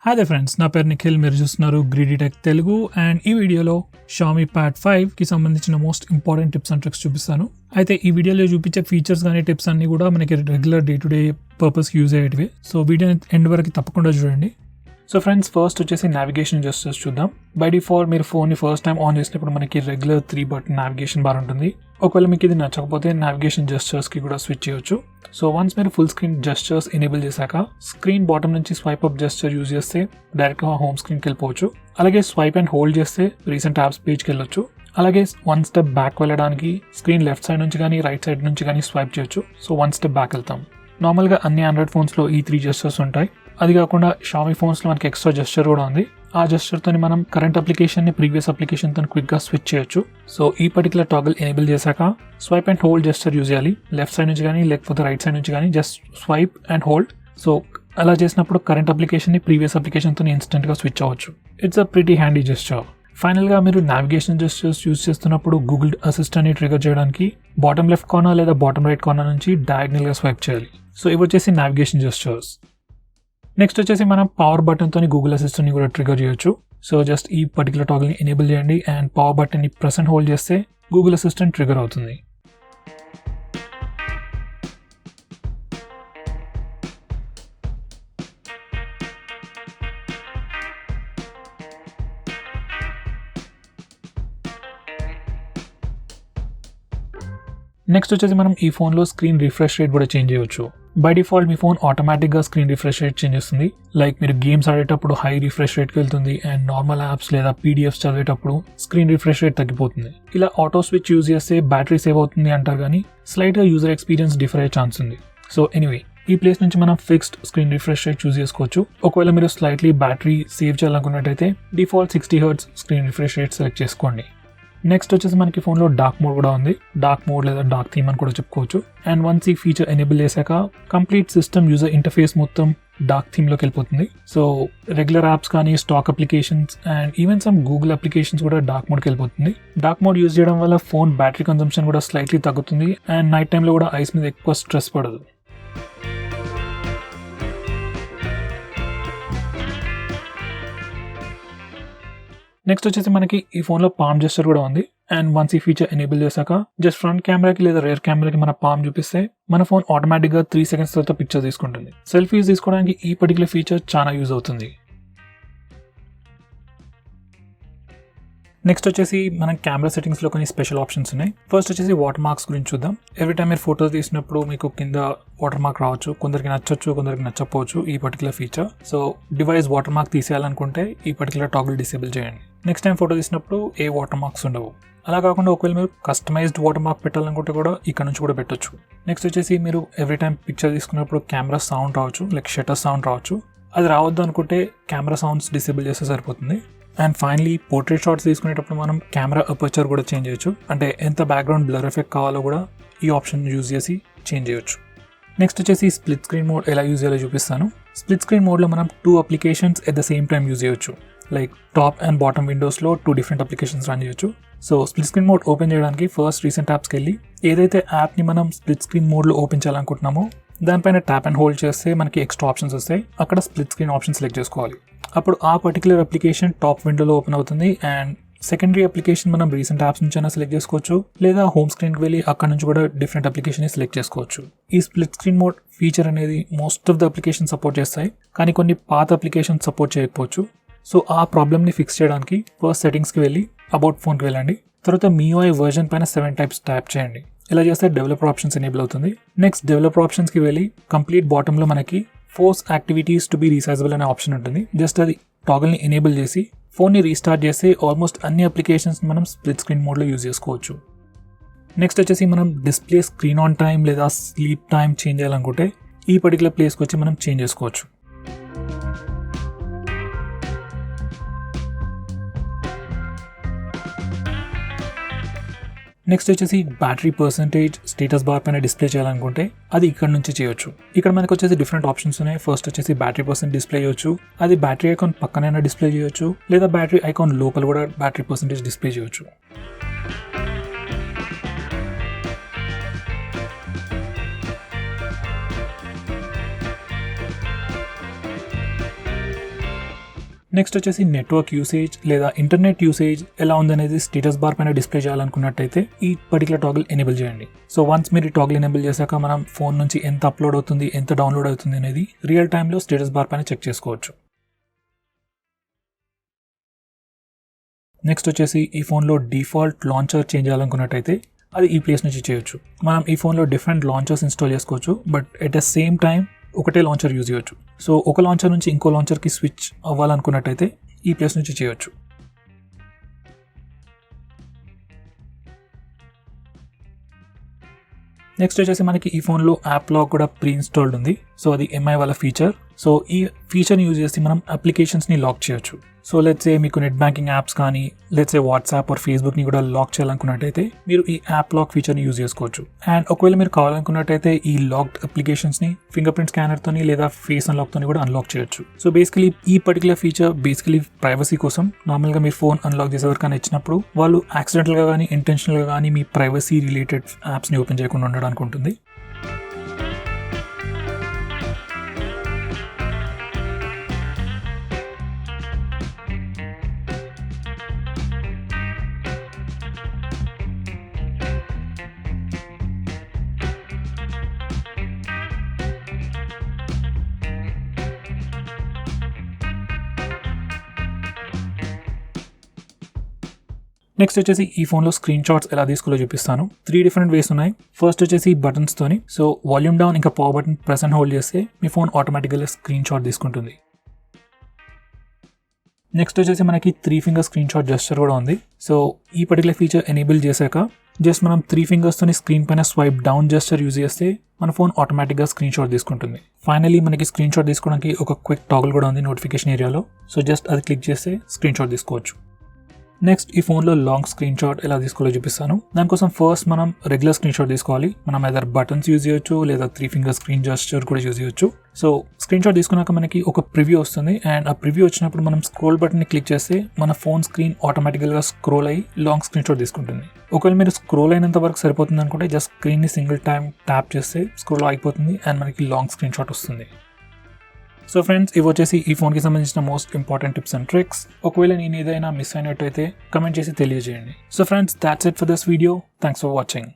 Hi they friends, నా పేరు నిఖిల్. మీరు చూస్తున్నారు గ్రీడీ టెక్ తెలుగు. అండ్ ఈ వీడియోలో Xiaomi Pad 5కి సంబంధించిన most important tips and tricks చూపిస్తాను. అయితే ఈ వీడియోలో చూపించే ఫీచర్స్ కానీ టిప్స్ అన్ని కూడా మనకి రెగ్యులర్ డే టు డే పర్పస్కి యూజ్ అయ్యేటివి. సో వీడియోని ఎండ్ వరకు తప్పకుండా చూడండి. సో ఫ్రెండ్స్, ఫస్ట్ వచ్చేసి నావిగేషన్ జెస్చర్స్ చూద్దాం. బై డిఫాల్ట్ మీరు ఫోన్ని ఫస్ట్ టైం ఆన్ చేసినప్పుడు మనకి రెగ్యులర్ 3 బటన్ నావిగేషన్ బార్ ఉంటుంది. ఒకవేళ మీకు ఇది నచ్చకపోతే నావిగేషన్ జెస్చర్స్కి కూడా స్విచ్ చేయొచ్చు. సో వన్స్ మీరు ఫుల్ స్క్రీన్ జెస్చర్స్ ఎనేబుల్ చేశాక స్క్రీన్ బాటమ్ నుంచి స్వైప్ అప్ జెస్చర్ యూజ్ చేస్తే డైరెక్ట్గా హోమ్ స్క్రీన్కి వెళ్ళిపోవచ్చు. అలాగే స్వైప్ అండ్ హోల్డ్ చేస్తే రీసెంట్ యాప్స్ పేజ్కి వెళ్ళొచ్చు. అలాగే 1 స్టెప్ బ్యాక్ వెళ్ళడానికి స్క్రీన్ లెఫ్ట్ సైడ్ నుంచి కానీ రైట్ సైడ్ నుంచి కానీ స్వైప్ చేయొచ్చు. సో 1 స్టెప్ బ్యాక్ వెళ్తాం. నార్మల్గా అన్ని ఆండ్రాయిడ్ ఫోన్స్లో ఈ 3 జెస్చర్స్ ఉంటాయి. అది కాకుండా Xiaomi ఫోన్స్లో మనకి ఎక్స్ట్రా జెస్చర్ కూడా ఉంది. ఆ జెస్చర్తో మనం కరెంట్ అప్లికేషన్ని ప్రీవియస్ అప్లికేషన్తో క్విక్గా స్విచ్ చేయొచ్చు. సో ఈ పర్టికులర్ టాగల్ ఎనేబుల్ చేశాక swipe and hold gesture use చేయాలి. లెఫ్ట్ సైడ్ నుంచి కానీ లేకపోతే రైట్ సైడ్ నుంచి కానీ just swipe and hold. So అలా చేసినప్పుడు కరెంట్ అప్లికేషన్ని ప్రీవియస్ అప్లికేషన్తో ఇన్స్టెంట్గా స్విచ్ అవ్వచ్చు. It's a pretty handy gesture. ఫైనల్గా మీరు నావిగేషన్ జెస్చర్స్ యూజ్ చేస్తున్నప్పుడు గూగుల్ అసిస్టెంట్ని ట్రిగర్ చేయడానికి బాటమ్ లెఫ్ట్ కార్నర్ లేదా బాటమ్ రైట్ కార్నర్ నుంచి డయాగ్నల్గా స్వైప్ చేయాలి. సో ఇవి వచ్చేసి నావిగేషన్ జెస్చర్స్. నెక్స్ట్ వచ్చేసి మనం పవర్ బటన్తో గూగుల్ అసిస్టెంట్ని కూడా ట్రిగర్ చేయొచ్చు. సో జస్ట్ ఈ పర్టికులర్ టాగల్ని ఎనేబుల్ చేయండి అండ్ పవర్ బటన్ని ప్రెస్ అండ్ హోల్డ్ చేస్తే గూగుల్ అసిస్టెంట్ ట్రిగర్ అవుతుంది. నెక్స్ట్ వచ్చేసి మనం ఈ ఫోన్లో స్క్రీన్ రిఫ్రెష్ రేట్ కూడా చేంజ్ చేయవచ్చు. బై డిఫాల్ట్ మీ ఫోన్ ఆటోమేటిక్గా స్క్రీన్ రిఫ్రెష్ రేట్ చేంజ్ చేస్తుంది. లైక్ మీరు గేమ్స్ ఆడేటప్పుడు హై రిఫ్రెష్ రేట్కి వెళ్తుంది అండ్ నార్మల్ యాప్స్ లేదా పీడిఎఫ్స్ చదివేటప్పుడు స్క్రీన్ రిఫ్రెష్ రేట్ తగ్గిపోతుంది. ఇలా ఆటో స్విచ్ యూజ్ చేస్తే బ్యాటరీ సేవ్ అవుతుంది అంటారు, కానీ స్లైట్గా యూజర్ ఎక్స్పీరియన్స్ డిఫర్ అయ్యే ఛాన్స్ ఉంది. సో ఎనీవే, ఈ ప్లేస్ నుంచి మనం fixed screen refresh rate choose చేసుకోవచ్చు. ఒకవేళ మీరు స్లైట్లీ బ్యాటరీ సేవ్ చేయాలనుకున్నట్టయితే default 60 Hz screen refresh rate select చేసుకోండి. నెక్స్ట్ వచ్చేసి మనకి ఫోన్లో డార్క్ మోడ్ కూడా ఉంది. డార్క్ మోడ్ లేదా డార్క్ థీమ్ అని కూడా చెప్పుకోవచ్చు. అండ్ వన్స్ ఈ ఫీచర్ ఎనేబుల్ చేశాక కంప్లీట్ సిస్టమ్ యూజర్ ఇంటర్ఫేస్ మొత్తం డార్క్ థీమ్లోకి వెళ్ళిపోతుంది. సో రెగ్యులర్ యాప్స్ కానీ stock applications and even some Google applications కూడా డార్క్ మోడ్కి వెళ్ళిపోతుంది. డార్క్ మోడ్ యూజ్ చేయడం వల్ల ఫోన్ బ్యాటరీ కన్సంప్షన్ కూడా స్లైట్లీ తగ్గుతుంది అండ్ నైట్ టైంలో కూడా ఐస్ మీద ఎక్కువ స్ట్రెస్ పడదు. నెక్స్ట్ వచ్చేసి మనకి ఈ ఫోన్లో పామ్ జెస్చర్ కూడా ఉంది. అండ్ వన్స్ ఈ ఫీచర్ ఎనేబుల్ చేశాక జస్ట్ ఫ్రంట్ కెమెరాకి లేదా రేర్ కెమెరాకి మన పామ్ చూపిస్తే మన ఫోన్ ఆటోమేటిక్గా 3 seconds తర్వాత పిక్చర్ తీసుకుంటుంది. సెల్ఫీస్ తీసుకోవడానికి ఈ పర్టికులర్ ఫీచర్ చాలా యూజ్ అవుతుంది. నెక్స్ట్ వచ్చేసి మనం కెమెరా సెట్టింగ్స్లో కొన్ని స్పెషల్ ఆప్షన్స్ ఉన్నాయి. ఫస్ట్ వచ్చేసి వాటర్ మార్క్స్ గురించి చూద్దాం. ఎవ్రీ టైం మీరు ఫోటోస్ తీసినప్పుడు మీకు కింద వాటర్ మార్క్ రావచ్చు. కొందరికి నచ్చవచ్చు, కొందరికి నచ్చకపోవచ్చు ఈ particular feature. So device watermark తీసేయాలనుకుంటే ఈ పర్టికులర్ టాగుల్ డిసేబుల్ చేయండి. నెక్స్ట్ టైం ఫోటో తీసినప్పుడు ఏ వాటర్ మార్క్స్ ఉండవు. అలా కాకుండా ఒకవేళ మీరు కస్టమైజ్డ్ వాటర్ మార్క్ పెట్టాలనుకుంటే కూడా ఇక్కడ నుంచి కూడా పెట్టొచ్చు. నెక్స్ట్ వచ్చేసి మీరు ఎవ్రీ టైం పిక్చర్ తీసుకున్నప్పుడు కెమెరా సౌండ్ రావచ్చు, లైక్ షటర్ సౌండ్ రావచ్చు. అది రావద్దు అనుకుంటే కెమెరా సౌండ్స్ డిసేబుల్ చేస్తే సరిపోతుంది. అండ్ ఫైనలీ పోర్ట్రేట్ షాట్స్ తీసుకునేటప్పుడు మనం కెమెరా అపర్చర్ కూడా చేంజ్ చేయొచ్చు. అంటే ఎంత బ్యాక్గ్రౌండ్ బ్లర్ ఎఫెక్ట్ కావాలో కూడా ఈ ఆప్షన్ యూజ్ చేసి చేంజ్ చేయొచ్చు. నెక్స్ట్ వచ్చేసి స్ప్లిట్ స్క్రీన్ మోడ్ ఎలా యూజ్ చేయాలో చూపిస్తాను. స్ప్లిట్ స్క్రీన్ మోడ్లో మనం 2 applications at the same time use చేయొచ్చు. లైక్ టాప్ అండ్ బాటమ్ విండోస్లో 2 డిఫరెంట్ అప్లికేషన్స్ రన్ చేయొచ్చు. So split screen mode open చేయడానికి ఫస్ట్ రీసెంట్ యాప్స్కి వెళ్ళి ఏదైతే యాప్ని మనం స్ప్లిట్ స్క్రీన్ మోడ్లో ఓపెన్ చేయాలనుకుంటున్నామో దానిపైన ట్యాప్ అండ్ హోల్డ్ చేస్తే మనకి ఎక్స్ట్రా ఆప్షన్స్ వస్తాయి. అక్కడ స్ప్లిట్ స్క్రీన్ ఆప్షన్ సెలెక్ట్ చేసుకోవాలి. అప్పుడు ఆ పర్టికులర్ అప్లికేషన్ టాప్ విండోలో ఓపెన్ అవుతుంది అండ్ సెకండరీ అప్లికేషన్ మనం రీసెంట్ యాప్స్ నుంచి అయినా సెలెక్ట్ చేసుకోవచ్చు, లేదా హోమ్ స్క్రీన్కి వెళ్ళి అక్కడ నుంచి కూడా డిఫరెంట్ అప్లికేషన్ సెలెక్ట్ చేసుకోవచ్చు. ఈ స్ప్లిట్ స్క్రీన్ మోడ్ ఫీచర్ అనేది most of the application support చేస్తాయి, కానీ కొన్ని పాత అప్లికేషన్ సపోర్ట్ చేయకపోవచ్చు. సో ఆ ప్రాబ్లమ్ని ఫిక్స్ చేయడానికి ఫస్ట్ సెట్టింగ్స్కి వెళ్ళి అబౌట్ ఫోన్కి వెళ్ళండి. తర్వాత MIUI వర్జన్ పైన 7 టైప్స్ ట్యాప్ చేయండి. ఇలా చేస్తే డెవలపర్ ఆప్షన్స్ ఎనేబుల్ అవుతుంది. నెక్స్ట్ డెవలపర్ ఆప్షన్స్కి వెళ్ళి కంప్లీట్ బాటంలో మనకి ఫోర్స్ యాక్టివిటీస్ టు బి రీసైజబుల్ అనే ఆప్షన్ ఉంటుంది. జస్ట్ అది టాగల్ని ఎనేబుల్ చేసి ఫోన్ని రీస్టార్ట్ చేస్తే ఆల్మోస్ట్ అన్ని అప్లికేషన్స్ మనం స్ప్లిట్ స్క్రీన్ మోడ్లో యూజ్ చేసుకోవచ్చు. నెక్స్ట్ వచ్చేసి మనం డిస్ప్లే స్క్రీన్ ఆన్ టైం లేదా స్లీప్ టైం చేంజ్ చేయాలనుకుంటే ఈ పర్టికులర్ ప్లేస్కి వచ్చి మనం చేంజ్ చేసుకోవచ్చు. నెక్స్ట్ వచ్చేసి బ్యాటరీ పర్సెంటేజ్ స్టేటస్ బార్ పైన డిస్ప్లే చేయాలనుకుంటే అది ఇక్కడ నుంచి చేయొచ్చు. ఇక్కడ మనకు వచ్చేసి డిఫరెంట్ ఆప్షన్స్ ఉన్నాయి. ఫస్ట్ వచ్చేసి బ్యాటరీ పర్సెంట్ డిస్ప్లే చేయొచ్చు, అది బ్యాటరీ ఐకాన్ పక్కనైనా డిస్ప్లే చేయొచ్చు, లేదా బ్యాటరీ ఐకాన్ లోపల కూడా బ్యాటరీ పర్సెంటేజ్ డిస్ప్లే చేయొచ్చు. నెక్స్ట్ వచ్చేసి నెట్వర్క్ యూసేజ్ లేదా ఇంటర్నెట్ యూసేజ్ ఎలా ఉందనేది స్టేటస్ బార్ పైన డిస్ప్లే చేయాలనుకున్నట్టయితే ఈ పర్టికులర్ టాగిల్ ఎనేబుల్ చేయండి. సో వన్స్ మీరు ఈ టాగిల్ ఎనేబుల్ చేశాక మనం ఫోన్ నుంచి ఎంత అప్లోడ్ అవుతుంది, ఎంత డౌన్లోడ్ అవుతుంది అనేది రియల్ టైంలో స్టేటస్ బార్ పైన చెక్ చేసుకోవచ్చు. నెక్స్ట్ వచ్చేసి ఈ ఫోన్లో డిఫాల్ట్ లాంచర్ చేంజ్ చేయాలనుకున్నట్టయితే అది ఈ ప్లేస్ నుంచి చేయొచ్చు. మనం ఈ ఫోన్లో డిఫరెంట్ లాంచర్స్ ఇన్స్టాల్ చేసుకోవచ్చు, but at the same time ఒకటే లాంచర్ యూజ్ చేయొచ్చు. సో ఒక లాంచర్ నుంచి ఇంకో లాంచర్కి స్విచ్ అవ్వాలనుకున్నట్టయితే ఈ ప్లేస్ నుంచి చేయొచ్చు. నెక్స్ట్ వచ్చేసి మనకి ఈ ఫోన్లో యాప్ లాక్ కూడా ప్రీ ఇన్స్టాల్డ్ ఉంది. సో అది ఎంఐ వాళ్ళ ఫీచర్. సో ఈ ఫీచర్ని యూజ్ చేసి మనం అప్లికేషన్స్ని లాక్ చేయొచ్చు. సో లెట్స్ సే మీకు నెట్ బ్యాంకింగ్ యాప్స్ కానీ లెట్స్ సే వాట్సాప్ ఆర్ ఫేస్బుక్ని కూడా లాక్ చేయాలనుకున్నట్టయితే మీరు ఈ యాప్ లాక్ ఫీచర్ని యూజ్ చేసుకోవచ్చు. అండ్ ఒకవేళ మీరు కావాలనుకున్నట్టయితే ఈ లాక్డ్ అప్లికేషన్స్ని ఫింగర్ ప్రింట్ స్కానర్తోని లేదా ఫేస్ అన్లాక్తోని కూడా అన్లాక్ చేయొచ్చు. సో బేసికలీ ఈ పర్టికులర్ ఫీచర్ బేసికలీ ప్రైవసీ కోసం. నార్మల్గా మీరు ఫోన్ అన్లాక్ చేసేవరకైనా ఇచ్చినప్పుడు వాళ్ళు యాక్సిడెంటల్గా కానీ ఇంటెన్షనల్గా కానీ మీ ప్రైవసీ రిలేటెడ్ యాప్స్ని ఓపెన్ చేయకుండా ఉండడానికి ఉంటుంది. నెక్స్ట్ వచ్చేసి ఈ ఫోన్లో స్క్రీన్ షాట్స్ ఎలా తీసుకోవాలో చూపిస్తాను. 3 డిఫరెంట్ వేస్ ఉన్నాయి. ఫస్ట్ వచ్చేసి బటన్స్తోని. సో వాల్యూమ్ డౌన్ ఇంకా power button press and hold చేస్తే మీ ఫోన్ ఆటోమేటిక్గా స్క్రీన్ షాట్ తీసుకుంటుంది. నెక్స్ట్ వచ్చేసి మనకి 3 ఫింగర్ స్క్రీన్ షాట్ జెస్చర్ కూడా ఉంది. సో ఈ పర్టికులర్ ఫీచర్ ఎనేబుల్ చేశాక జస్ట్ మనం 3 ఫింగర్స్తోని స్క్రీన్ పైన స్వైప్ డౌన్ జెస్చర్ యూజ్ చేస్తే మన ఫోన్ ఆటోమేటిక్గా స్క్రీన్ షాట్ తీసుకుంటుంది. ఫైనలీ మనకి స్క్రీన్ షాట్ తీసుకోవడానికి ఒక క్విక్ టాగుల్ కూడా ఉంది నోటిఫికేషన్ ఏరియాలో. సో జస్ట్ అది క్లిక్ చేస్తే స్క్రీన్ షాట్ తీసుకోవచ్చు. నెక్స్ట్ ఈ ఫోన్లో లాంగ్ స్క్రీన్ షాట్ ఎలా తీసుకోవాలో చూపిస్తాను. దానికోసం ఫస్ట్ మనం రెగ్యులర్ స్క్రీన్ షాట్ తీసుకోవాలి. మనం ఏదైనా బటన్స్ యూజ్ చేయొచ్చు లేదా 3 ఫింగర్ స్క్రీన్ జెస్చర్ కూడా యూజ్ చేయొచ్చు. సో స్క్రీన్ షాట్ తీసుకున్నాక మనకి ఒక ప్రివ్యూ వస్తుంది. అండ్ ఆ ప్రివ్యూ వచ్చినప్పుడు మనం స్క్రోల్ బటన్ని క్లిక్ చేస్తే మన ఫోన్ స్క్రీన్ ఆటోమేటిక్గా స్క్రోల్ అయ్యి లాంగ్ స్క్రీన్ షాట్ తీసుకుంటుంది. ఒకవేళ మీరు స్క్రోల్ అయినంత వరకు సరిపోతుంది అనుకుంటే జస్ట్ స్క్రీన్ని సింగిల్ టైం ట్యాప్ చేస్తే స్క్రోల్ అయిపోతుంది అండ్ మనకి లాంగ్ స్క్రీన్ షాట్ వస్తుంది. సో ఫ్రెండ్స్, ఇవి వచ్చేసి ఈ ఫోన్కి సంబంధించిన most important tips and tricks. ఒకవేళ నేను ఏదైనా మిస్ అయినట్టయితే కమెంట్ చేసి తెలియజేయండి. So friends, that's it for this video. Thanks for watching.